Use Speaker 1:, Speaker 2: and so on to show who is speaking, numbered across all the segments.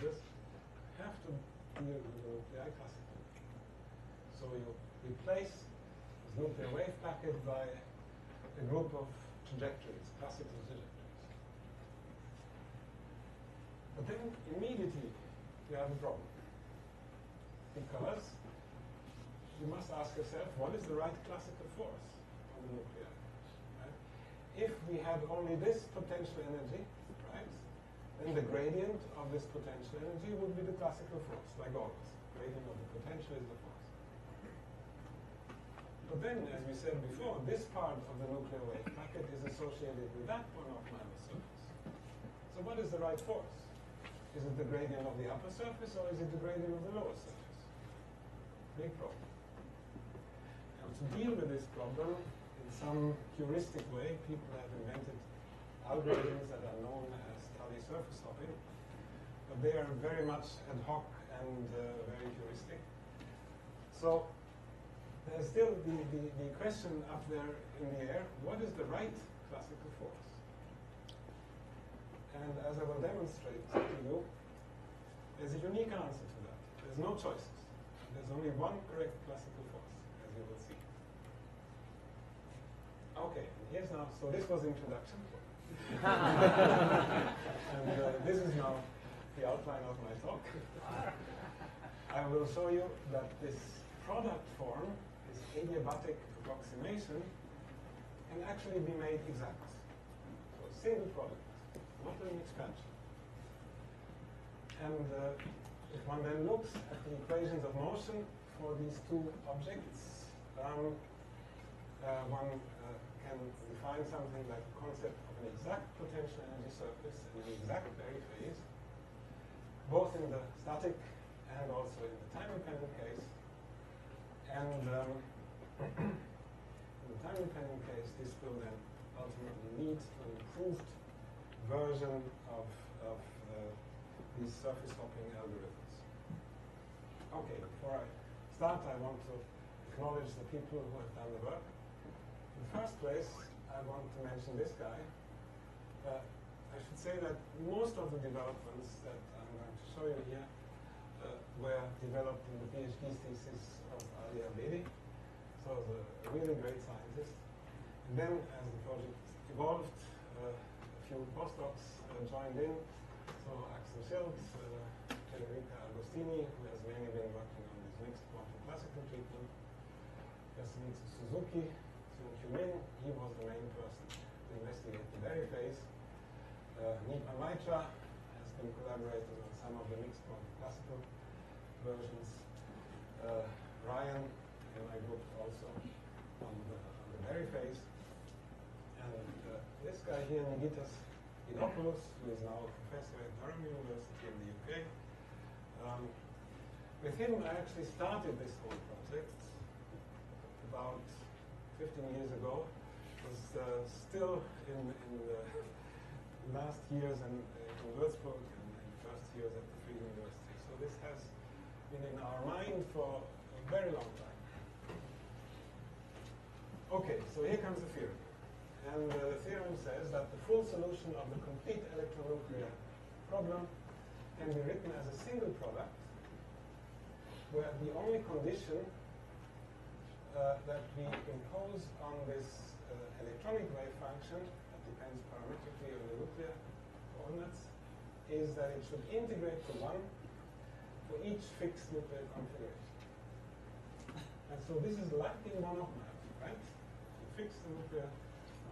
Speaker 1: procedures have to deal with the nuclei classically. So you replace this nuclear wave packet by a group of trajectories, classical trajectories. But then immediately you have a problem. Because you must ask yourself, what is the right classical force on the nuclei? Right? If we had only this potential energy, right, then the gradient of this potential energy would be the classical force, like always. Gradient of the potential is the force. But then, as we said before, this part of the nuclear wave packet is associated with that Born-Oppenheimer surface. So what is the right force? Is it the gradient of the upper surface, or is it the gradient of the lower surface? Big problem. Now, to deal with this problem, in some heuristic way, people have invented algorithms that are known as Tully surface hopping, but they are very much ad hoc and very heuristic. So there's still the question up there in the air, what is the right classical force? And as I will demonstrate to you, there's a unique answer to that. There's no choices. There's only one correct classical force, as you will see. Okay, and here's now, so this was introduction. And this is now the outline of my talk. I will show you that this product form, this adiabatic approximation, can actually be made exact. So a single product, not an expansion. And if one then looks at the equations of motion for these two objects, one can define something like the concept of an exact potential energy surface and an exact Berry phase, both in the static and also in the time-dependent case. And in the time-dependent case, this will then ultimately lead to an improved version of these surface hopping algorithms. Okay, before I start, I want to acknowledge the people who have done the work. In the first place, I want to mention this guy. I should say that most of the developments that I'm going to show you here were developed in the PhD thesis of ASIAA, so a really great scientist. And then, as the project evolved, a few postdocs joined in. So Axel Schild, Federica Agostini, who has mainly been working on this mixed quantum classical treatment. Yasumitsu Suzuki, Sun-Kyu Min, he was the main person to investigate the Berry phase. Nipa Maitra has been collaborating on some of the mixed quantum classical versions. Ryan and my group also on the Berry phase. And this guy here, Nigitas Idopoulos, who is now a professor at Durham University in the UK. With him, I actually started this whole project about 15 years ago. It was still in the last years in Würzburg and first years at the Free University. So this has been in our mind for a very long time. Okay, so here comes the theorem. And the theorem says that the full solution of the complete electronuclear problem can be written as a single product, where the only condition that we impose on this electronic wave function, that depends parametrically on the nuclear coordinates, is that it should integrate to 1 for each fixed nuclear configuration. And so this is like in Born-Oppenheimer, right? You fix the nuclear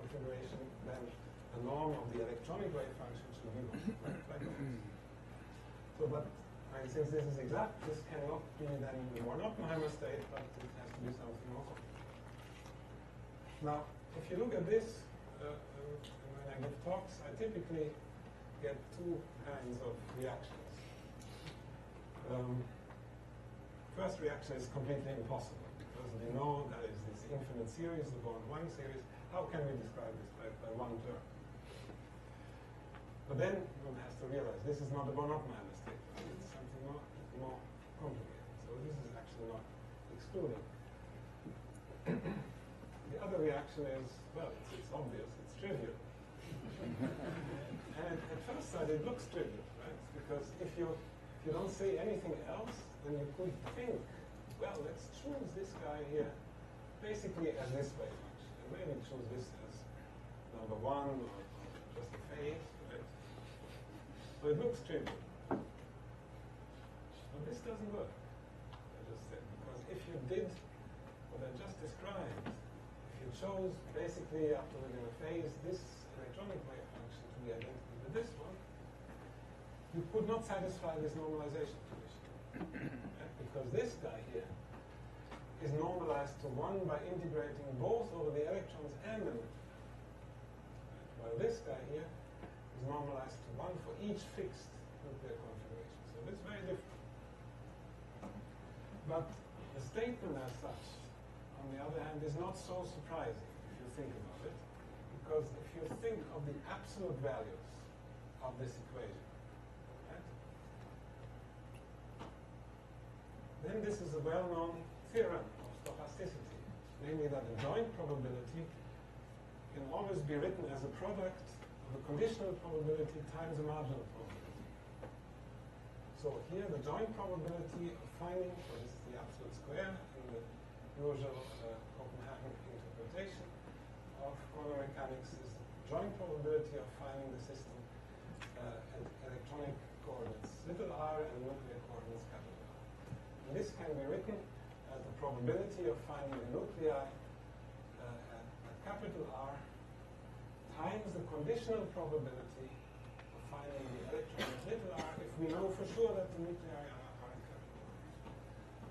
Speaker 1: configuration, then the norm of the electronic wave function should be 1, right? Like this. So, but since this is exact, this cannot be then the Born-Oppenheimer state, but it has to be something more complex. Now, if you look at this, when I give talks, I typically get two kinds of reactions. First reaction is completely impossible, because we know that is this infinite series, the Born-1 series. How can we describe this by one term? But then one has to realize this is not a Born-Oppenheimer state. It's something more complicated. So this is actually not excluding. The other reaction is, well, it's obvious, it's trivial. And at first sight, it looks trivial, right? Because if you If you don't say anything else, then you could think, well, let's choose this guy here basically as this wave function. And maybe choose this as number 1 or just a phase, right? So it looks trivial. But this doesn't work, I just said, because if you did what I just described, if you chose basically after within a phase this electronic wave function to be identical with this one, you could not satisfy this normalization condition. Right? Because this guy here is normalized to 1 by integrating both over the electrons and the neutrons. Right? While this guy here is normalized to 1 for each fixed nuclear configuration. So it's very different. But the statement as such, on the other hand, is not so surprising if you think about it. Because if you think of the absolute values of this equation, right, then this is a well-known theorem of stochasticity, namely that the joint probability can always be written as a product of a conditional probability times a marginal probability. So here the joint probability of finding, so this is the absolute square in the usual Oppenheimer interpretation of quantum mechanics, is the joint probability of finding the system at electronic coordinates little r and nuclear coordinates capital R. And this can be written as the probability of finding the nuclei at capital R times the conditional probability of finding the electron at little r if we know for sure that the nuclei are at capital R.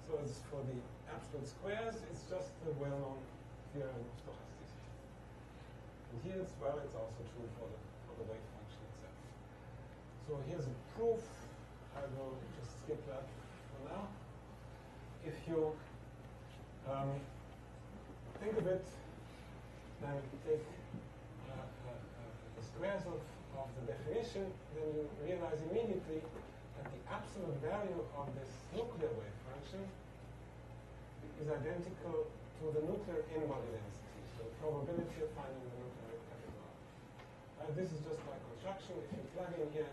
Speaker 1: So it's for the absolute squares, it's just the well-known theorem of stochasticity. And here as well, it's also true for the wave function itself. So here's a proof. I will just skip that for now. If you think of it, then take the squares of the definition, then you realize immediately that the absolute value of this nuclear wave function is identical to the nuclear n-body density, so the probability of finding the nuclear at capital R. This is just by construction. If you plug in here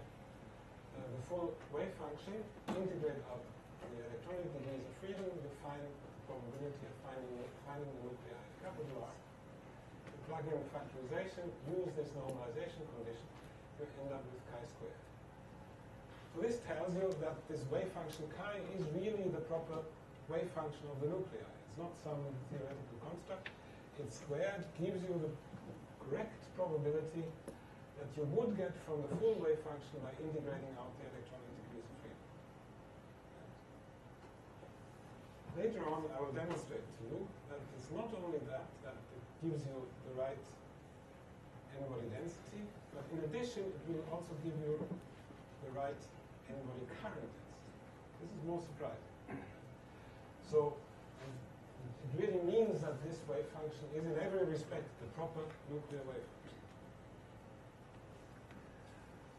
Speaker 1: the full wave function, integrate out the electronic degrees of freedom, you find the probability of finding the nuclei at capital R. You plug in the factorization, use this normalization condition, you end up with chi squared. So this tells you that this wave function chi is really the proper wave function of the nuclei. It's not some theoretical construct. It's squared, gives you the correct probability that you would get from the full wave function by integrating out the electronic degrees of freedom. Later on, I will demonstrate to you that it's not only that it gives you the right n-body density, but in addition, it will also give you the right n-body current density. This is more surprising. So it really means that this wave function is in every respect the proper nuclear wave function.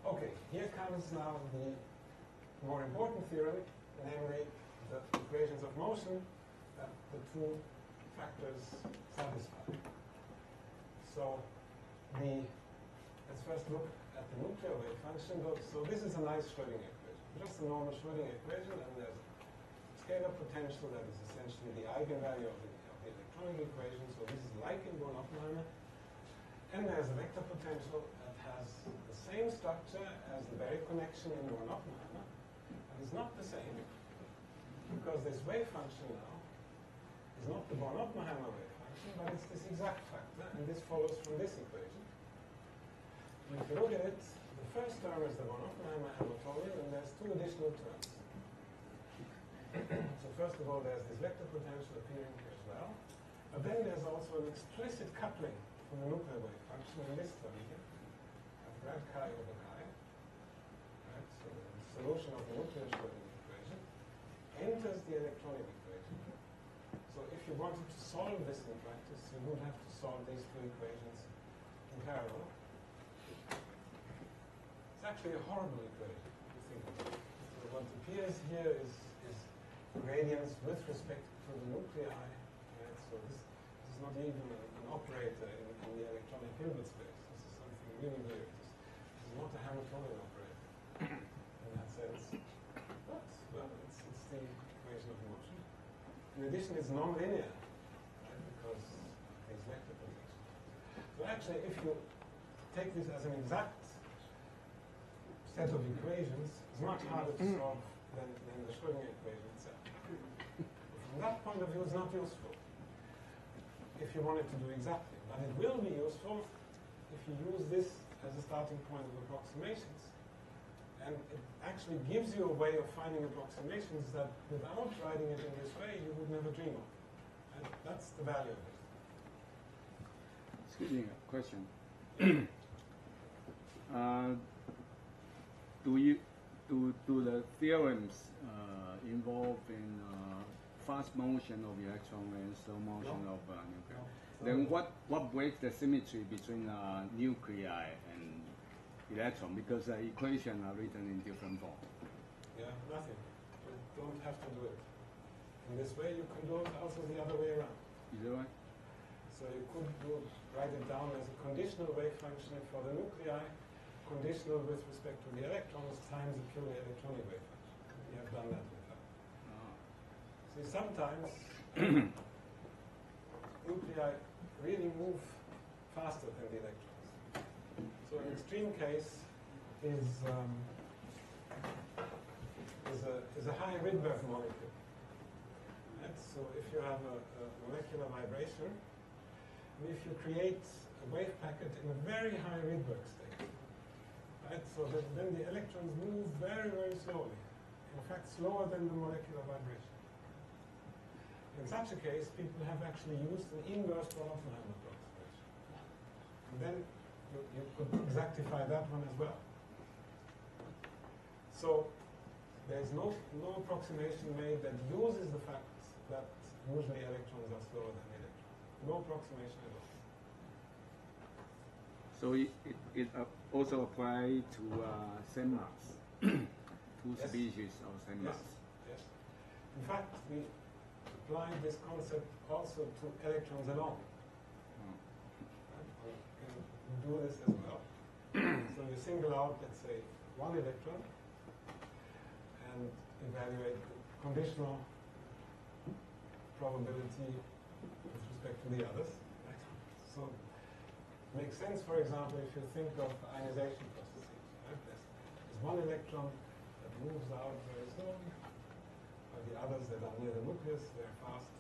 Speaker 1: Okay, here comes now the more important theorem, namely the equations of motion that the two factors satisfy. So let's first look at the nuclear wave function. So this is a nice Schrödinger equation, just a normal Schrödinger equation, and there's a scalar potential that is essentially the eigenvalue of the electronic equation. So this is like in Born-Oppenheimer. And there's a vector potential that has the same structure as the Berry connection in Born-Oppenheimer, but it's not the same, because this wave function now is not the Born-Oppenheimer wave function, but it's this exact factor, and this follows from this equation. And if you look at it, the first term is the Born-Oppenheimer Hamiltonian, and there's two additional terms. So first of all, there's this vector potential appearing here as well, but then there's also an explicit coupling from the nuclear wave function in this term here, of grad chi over chi. Right? So the solution of the nuclear Schrödinger equation enters the electronic equation. So if you wanted to solve this in practice, you would have to solve these two equations in parallel. It's actually a horrible equation, if you think about it. So what appears here is gradients with respect to the nuclei. Right? So this is not even an operator in the electronic Hilbert space. This is something really weird. This is not a Hamiltonian operator in that sense. addition, it's nonlinear, right, because it's vector potential. So actually, if you take this as an exact set of equations, it's much harder to solve than the Schrödinger equation itself. From that point of view, it's not useful if you want it to do exactly. But it will be useful if you use this as a starting point of approximations. And it actually gives you a way of finding approximations that without writing it in this way, you would never dream of. And that's the value of it.
Speaker 2: Excuse me, a question. Do the theorems involve in fast motion of electron and slow motion of nuclei?
Speaker 1: No.
Speaker 2: Then what breaks the symmetry between nuclei and electron? Because the equations are written in different form.
Speaker 1: Yeah, nothing. You don't have to do it. In this way, you can do it also the other way around.
Speaker 2: Is that right?
Speaker 1: So you could write it down as a conditional wave function for the nuclei, conditional with respect to the electrons times a purely electronic wave function. We have done that with that. See, sometimes nuclei really move faster than the electrons. So an extreme case is a high Rydberg molecule. Right? So if you have a molecular vibration, and if you create a wave packet in a very high Rydberg state, right? So that then the electrons move very, very slowly. In fact, slower than the molecular vibration. In such a case, people have actually used an inverse Born-Oppenheimer approximation. And then you could exactify that one as well. So there's no approximation made that uses the fact that usually electrons are slower than electrons. No approximation at all.
Speaker 2: So it also applies to same mass, two
Speaker 1: Yes.
Speaker 2: species of same
Speaker 1: Yes.
Speaker 2: mass.
Speaker 1: Yes. In fact, we apply this concept also to electrons alone. Right? You do this as well. So you single out, let's say, one electron and evaluate the conditional probability with respect to the others. Right? So it makes sense, for example, if you think of ionization processes. Right? There's one electron that moves out very slowly, but the others that are near the nucleus, they're fast.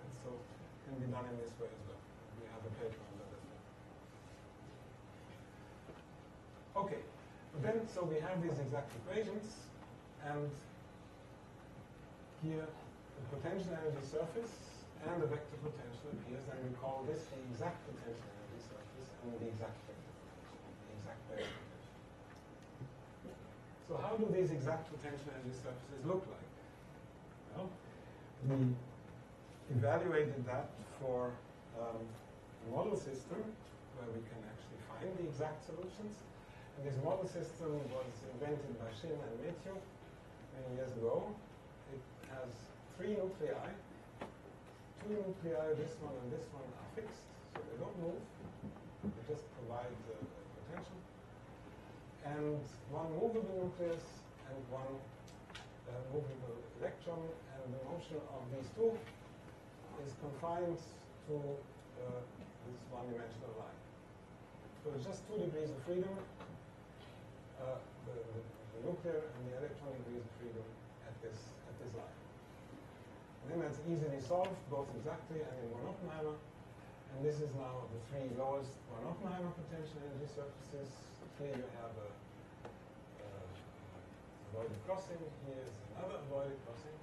Speaker 1: And so it can be done in this way as well. We have a paper on that as well. Okay, but then so we have these exact equations, and here the potential energy surface and the vector potential appears, and we call this the exact potential energy surface and the exact vector potential, the exact vector potential. So how do these exact potential energy surfaces look like? Well, we evaluated that for a model system where we can actually find the exact solutions. And this model system was invented by Shin and Matthew many years ago. It has 3 nuclei. 2 nuclei, this one and this one, are fixed, so they don't move. They just provide the potential. And 1 movable nucleus and 1 movable electron, and the motion of these 2 is confined to this one-dimensional line. So it's just 2 degrees of freedom. The nuclear and the electron degrees of freedom at this line. And then that's easily solved, both exactly and in Born-Oppenheimer. And this is now the 3 lowest Born-Oppenheimer potential energy surfaces. Here you have a avoided crossing. Here is another avoided crossing.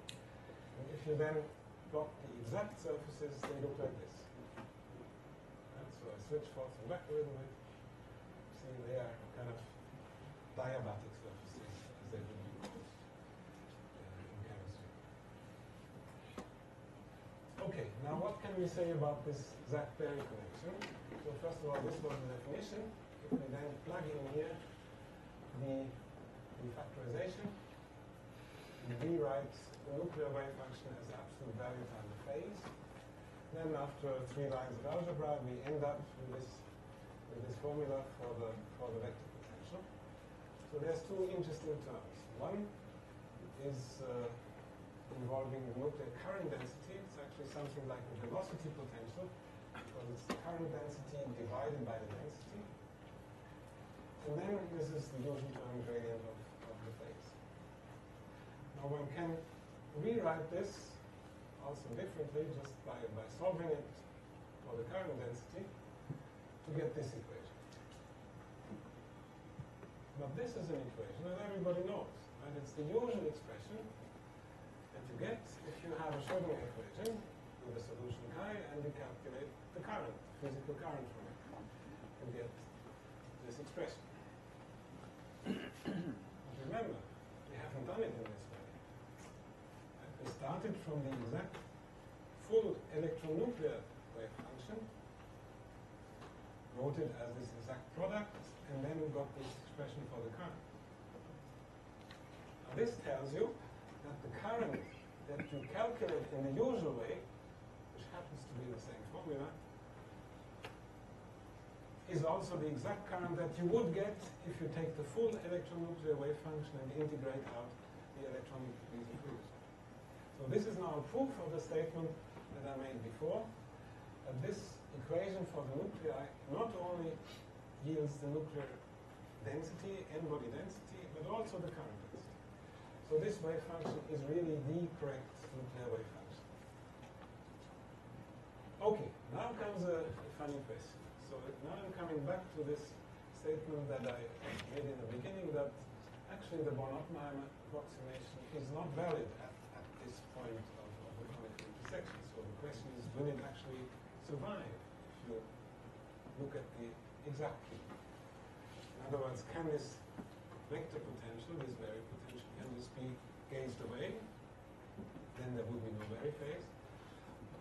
Speaker 1: And if you then plot the exact surfaces, they look like this. Right? So I switch forth and back a little bit. See, they are kind of diabatic surfaces, as they would be called in chemistry. Okay, now what can we say about this Zach-Berry connection? So first of all, this was the definition. If we then plug in here the factorization, we rewrite the nuclear wave function as absolute value times the phase. Then after 3 lines of algebra, we end up with this formula for the vector potential. So there's 2 interesting terms. One is the involving the nuclear current density. It's actually something like the velocity potential, because it's the current density divided by the density. And then this is the usual term gradient of the phase. Now one can rewrite this also differently just by solving it for the current density to get this equation. But this is an equation that everybody knows, right? It's the usual expression that you get if you have a Schrödinger equation with a solution chi and you calculate the current, physical current from it. You get this expression. But remember, we haven't done it in this way. We started from the exact full electronuclear wave function, wrote it as this exact product, and then we got this expression for the current. Now this tells you that the current that you calculate in the usual way, which happens to be the same formula, is also the exact current that you would get if you take the full electronuclear wave function and integrate out the electronic degrees of freedom. So this is now a proof of the statement that I made before, that this equation for the nuclei not only yields the nuclear density, n-body density, but also the current density. So this wave function is really the correct nuclear wave function. Okay, now comes a funny question. So now I'm coming back to this statement that I made in the beginning, that actually the Born-Oppenheimer approximation is not valid at this point of the conical intersection. So the question is, will it actually survive if you look at the exact key? In other words, can this vector potential, this Berry potential, can this be gazed away? Then there would be no Berry phase.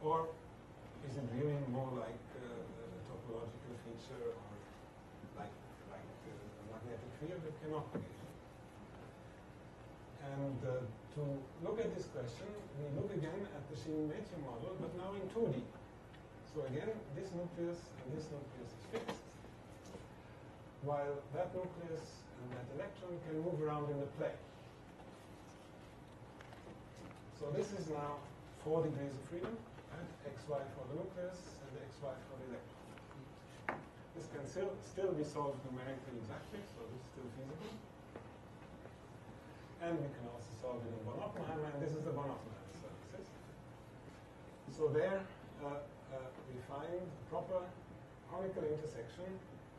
Speaker 1: Or is it really more like a topological feature, or like a magnetic field that cannot be gauged? And to look at this question, we look again at the Schienen-Mädchen model, but now in 2D. So again, this nucleus and this nucleus is fixed, while that nucleus and that electron can move around in the plane. So this is now 4 degrees of freedom, right? XY for the nucleus and XY for the electron. This can still be solved numerically exactly, so this is still feasible. And we can also solve it in Born-Oppenheimer, and this is the Born-Oppenheimer surfaces. So there we find a proper conical intersection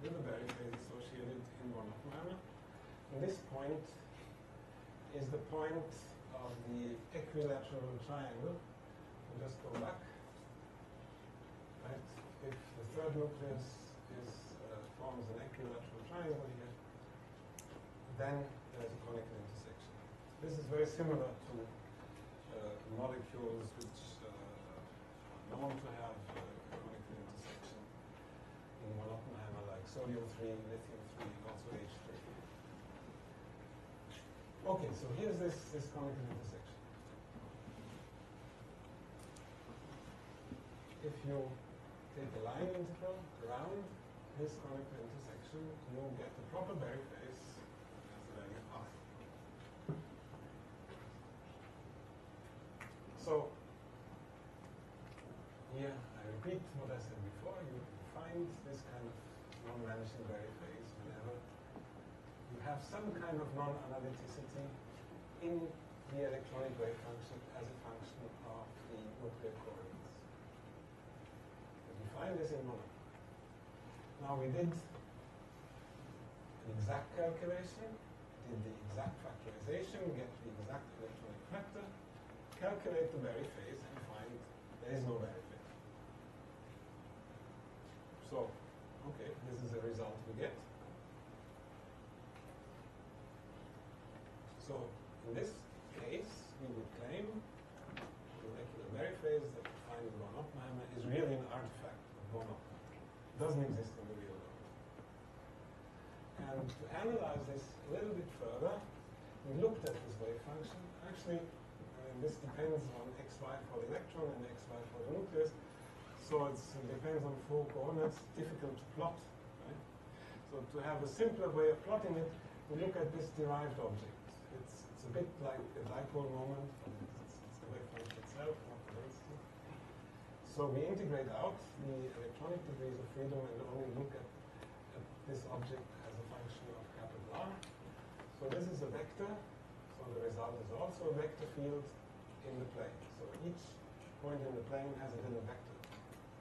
Speaker 1: with the Berry phase associated in Born-Oppenheimer. And this point is the point of the equilateral triangle. We'll just go back. Right? If the third nucleus forms an equilateral triangle here, then there's a conical intersection. This is very similar to molecules which are known to have a conical intersection in Born-Oppenheimer, like sodium-3, lithium-3, also H3. Okay, so here's this conical intersection. If you take a line integral around this conical intersection, you'll get the proper Berry phase as the value of r. So here I repeat what I said before. You find this kind of non-vanishing Berry phase whenever you have some kind of non-analyticity in the electronic wave function as a function of the nuclear coordinates. You find this in mono. Now we did an exact calculation, did the exact factorization, get the exact electronic factor, calculate the Berry phase, and find there is no Berry phase. So, okay, this is the result we get. So, in this case, we would claim the molecular Berry phase that we find in Born-Oppenheimer is really an artifact of Born-Oppenheimer. It doesn't exist in the real world. And to analyze this a little bit further, we looked at this wave function. Actually, this depends on xy for the electron and xy for the nucleus. So it depends on 4 coordinates, difficult to plot. Right? So to have a simpler way of plotting it, we look at this derived object. It's a bit like a dipole moment, but it's the wave function itself, not the density. So we integrate out the electronic degrees of freedom and only look at this object as a function of capital R. So this is a vector. So the result is also a vector field in the plane. So each point in the plane has a little vector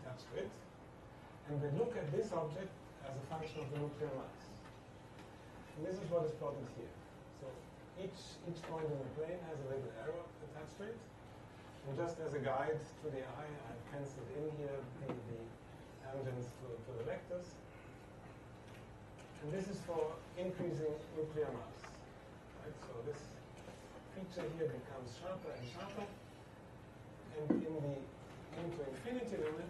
Speaker 1: attached to it. And we look at this object as a function of the nuclear mass. And this is what is plotted here. So each point in the plane has a little arrow attached to it. And just as a guide to the eye, I've penciled in here the tangents to the vectors. And this is for increasing nuclear mass. Right? So this feature here becomes sharper and sharper. And in the n to infinity limit,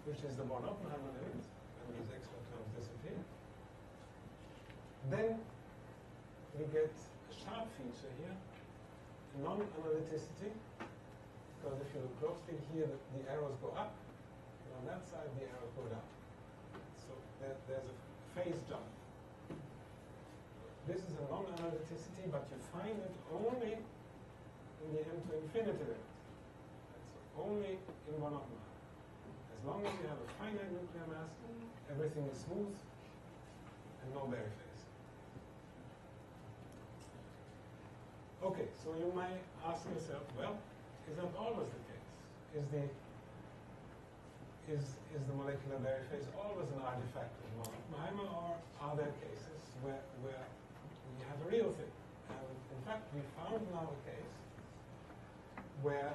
Speaker 1: which is the Born-Oppenheimer limit, when these extra terms disappear, then we get a sharp feature here, non-analyticity, because if you look closely here, the arrows go up, and on that side the arrows go down. So there's a phase jump. This is a non-analyticity, but you find it only in the n to infinity limit. So only in Born-Oppenheimer. As long as you have a finite nuclear mass, everything is smooth and no Berry phase. Okay, so you may ask yourself, well, is that always the case? Is the molecular Berry phase always an artifact of Born-Oppenheimer, or are there cases where we have a real thing? And in fact, we found now a case where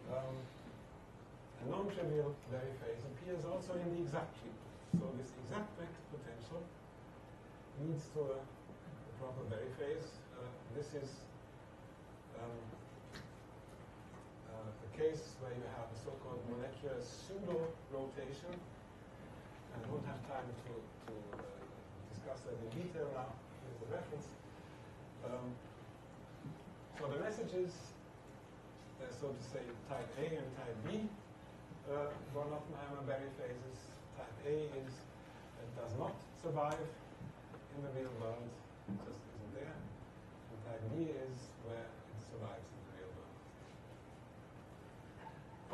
Speaker 1: a non-trivial Berry phase appears also in the exact field. So this exact vector potential leads to a proper Berry phase. This is a case where you have a so-called molecular pseudo-rotation. I don't have time to discuss that in detail now. Here's the reference. So the message is, so to say, type A and type B Born-Oppenheimer Berry phases. Type A is it does not survive in the real world, it just isn't there. And type B is where it survives in the real world.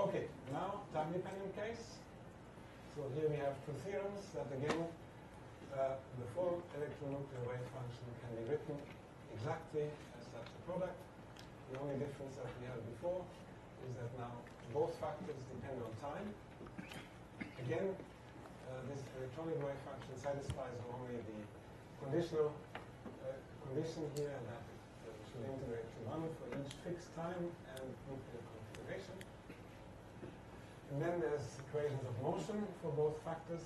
Speaker 1: Okay, now time-dependent case. So here we have two theorems that again, the full electronuclear wave function can be written exactly as such a product. The only difference that we had before is that now both factors depend on time. Again, this electronic wave function satisfies only the conditional condition here, and that it should integrate to 1 for each fixed time and nuclear configuration. And then there's equations of motion for both factors.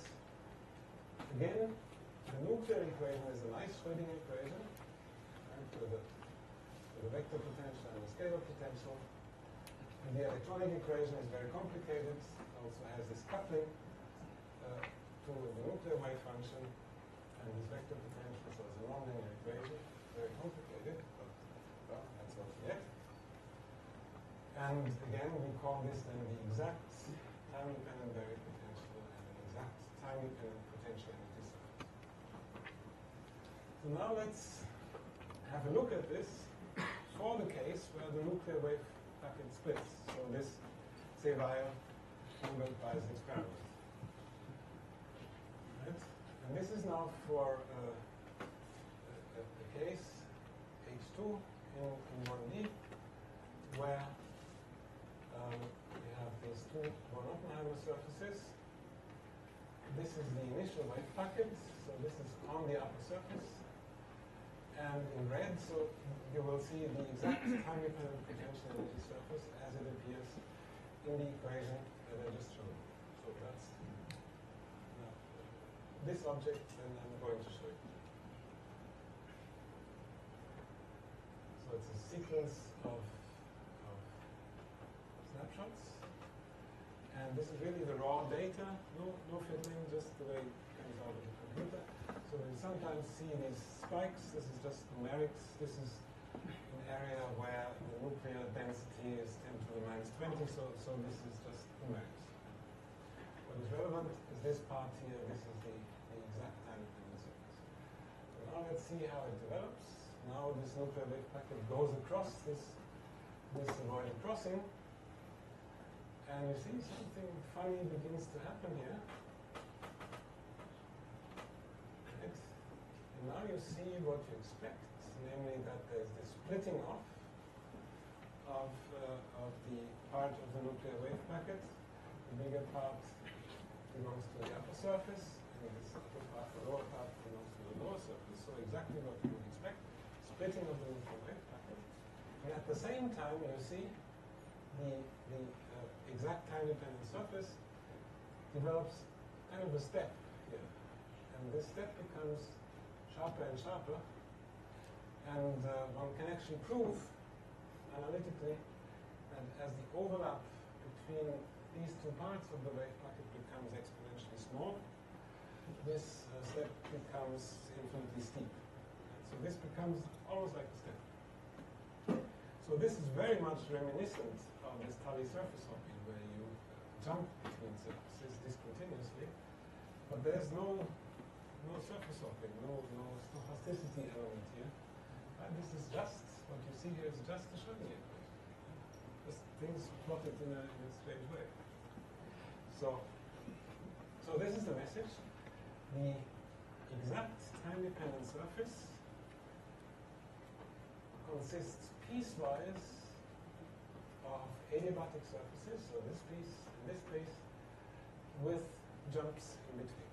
Speaker 1: Again, the nuclear equation is a nice Schrödinger equation, right, with the vector potential and the scalar potential. And the electronic equation is very complicated. It also has this coupling to the nuclear wave function and this vector potential. So it's a non-linear equation, very complicated, but well, that's what we get. And again, we call this then the exact time-dependent Berry potential and the exact time-dependent potential energy surface. So now let's have a look at this for the case where the nuclear wave packet splits. So this, say, via Hilbert-Bai's experiment. Right? And this is now for a case, H2 in 1D, where we have these two Born-Oppenheimer surfaces. This is the initial wave packet, so this is on the upper surface. And in red, so you will see the exact time-dependent potential energy surface as it appears in the equation that I just showed you. So that's this object, and I'm going to show you. So it's a sequence of snapshots. And this is really the raw data, no fiddling, just the way it comes out of the computer. So we sometimes see these spikes. This is just numerics. This is an area where the nuclear density is 10 to the minus 20, so this is just numerics. What is relevant is this part here. This is the exact time-dependent surface. So now let's see how it develops. Now this nuclear wave packet goes across this this avoided crossing. And you see something funny begins to happen here. Right? And now you see what you expect, namely that there's this splitting off of the part of the nuclear wave packet. The bigger part belongs to the upper surface, and this upper part, the lower part, belongs to the lower surface. So exactly what you would expect, splitting of the nuclear wave packet. And at the same time, you see the exact time-dependent surface develops kind of a step here. And this step becomes sharper and sharper. And one can actually prove analytically that as the overlap between these two parts of the wave packet becomes exponentially small, this step becomes infinitely steep. And so this becomes almost like a step. So this is very much reminiscent of this Tully surface hopping, where you jump between surfaces discontinuously, but there's no surface hopping, no stochasticity element here. And this is just, what you see here is just a Schrödinger equation. Just things plotted in a strange way. So this is the message. The exact time-dependent surface consists piecewise of adiabatic surfaces, so this piece and this piece, with jumps in between.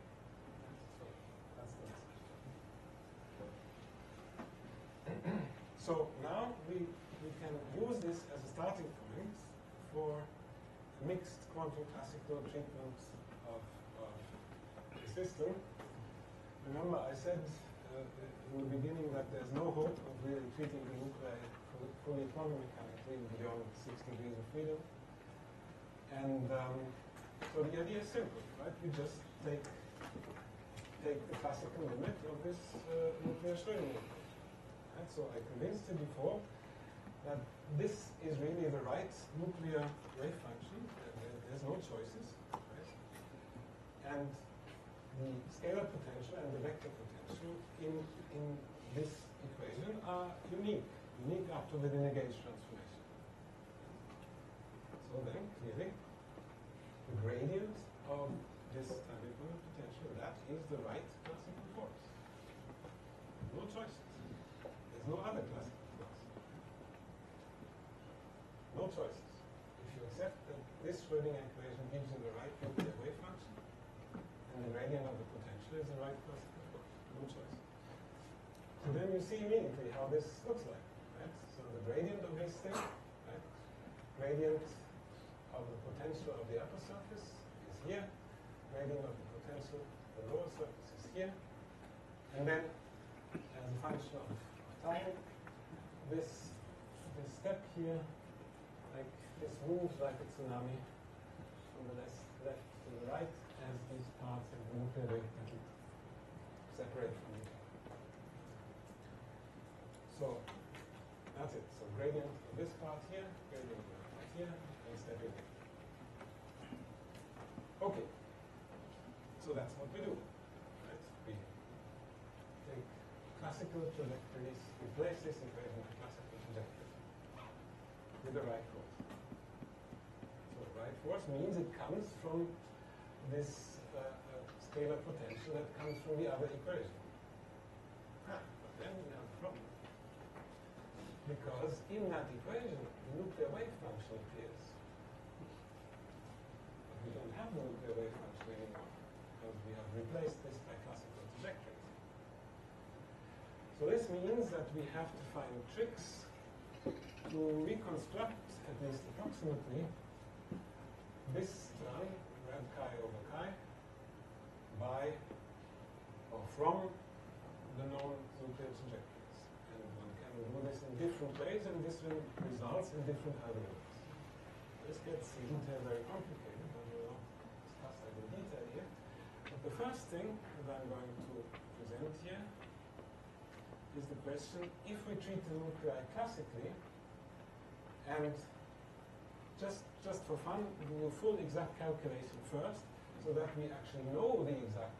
Speaker 1: So that's the message. So now we can use this as a starting point for mixed quantum classical treatment of the system. Remember, I said in the beginning that there's no hope of really treating the nuclei fully quantum mechanically beyond 6 degrees of freedom. And so the idea is simple, right? We just take the classical limit of this nuclear Schrödinger equation. Right? So I convinced you before that this is really the right nuclear wave function. There's no choices, right? And the scalar potential and the vector potential in this equation are unique up to the Gauge transformation. So then, clearly, the gradient of this time-dependent potential, that is the right classical force. No choices. There's no other classical force. No choices. If you accept that this Schrödinger equation gives you the right nuclear wave function, and the gradient of the potential is the right classical force. No choice. So then you see immediately how this looks like. Right? So the gradient of this thing, right? Gradient of the potential of the upper surface is here. Gradient of the potential of the lower surface is here. And then, as a function of time, this step here, like this moves like a tsunami from the left to the right as these parts of the nuclear wave packet separate from each other. So that's it. So gradient of this part here, gradient of this part here, and stepping in. Okay. So that's what we do. Right? We take classical trajectories, replace this equation with classical trajectories with the right force. So the right force means it comes from this scalar potential that comes from the other equation. But then we have a problem. Because in that equation, the nuclear wave function appears. But we don't have the nuclear wave function anymore, because we have replaced this by classical trajectories. So this means that we have to find tricks to reconstruct, at least approximately, this term, rad chi over chi, by or from the known nuclear trajectories. And one can do this in different ways, and this will result in different algorithms. This gets in detail very complicated, and we will not discuss that in detail here. But the first thing that I'm going to present here is the question, if we treat the nuclei classically, and just for fun, do a full exact calculation first, so that we actually know the exact